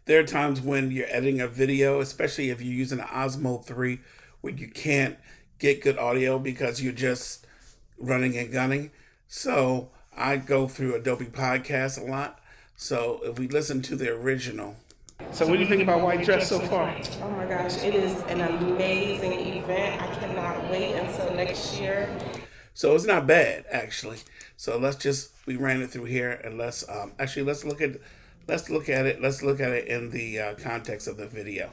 there are times when you're editing a video, especially if you're using an Osmo 3, where you can't get good audio because you're just running and gunning. So I go through Adobe Podcast a lot. So if we listen to the original. So what do you think about White Dress so far? Oh my gosh, it is an amazing event. I cannot wait until next year. So it's not bad, actually. So we ran it through here, and let's look at it in the context of the video.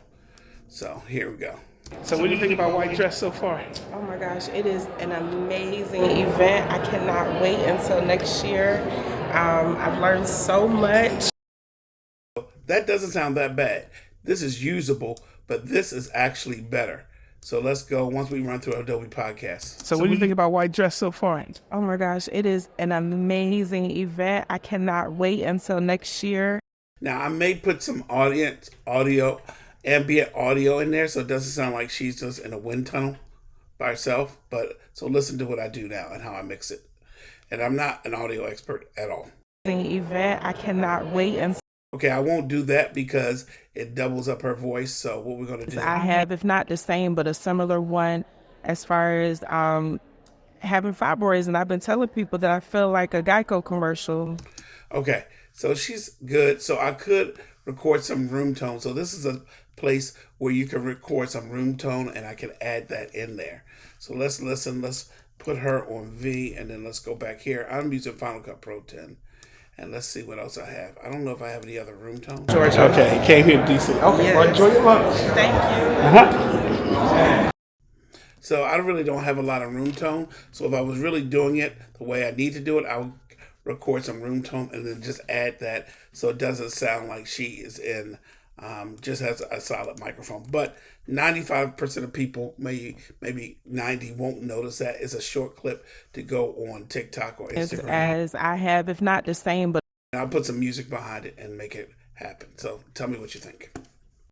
So here we go. So what do you think about White Dress so far? Oh my gosh, it is an amazing event. I cannot wait until next year. I've learned so much. That doesn't sound that bad. This is usable, but this is actually better. So let's go once we run through Adobe Podcast. So what do you think about White Dress so far? Oh my gosh, it is an amazing event. I cannot wait until next year. Now I may put some ambient audio in there so it doesn't sound like she's just in a wind tunnel by herself. But so listen to what I do now and how I mix it. And I'm not an audio expert at all. Event, I cannot wait until. Okay, I won't do that because it doubles up her voice. So what we're going to do. I have, if not the same, but a similar one as far as having fibroids. And I've been telling people that I feel like a Geico commercial. Okay, so she's good. So I could record some room tone. So this is a place where you can record some room tone and I can add that in there. So let's listen. Let's put her on V and then let's go back here. I'm using Final Cut Pro 10. And let's see what else I have. I don't know if I have any other room tones. George, okay, he came here to DC. Okay, yes. Well, enjoy your lunch. Thank you. Uh-huh. So I really don't have a lot of room tone. So if I was really doing it the way I need to do it, I would record some room tone and then just add that so it doesn't sound like she is in, just has a solid microphone. But 95% of people, maybe 90, won't notice that. It's a short clip to go on TikTok or Instagram. As I have, if not the same, but I'll put some music behind it and make it happen. So tell me what you think.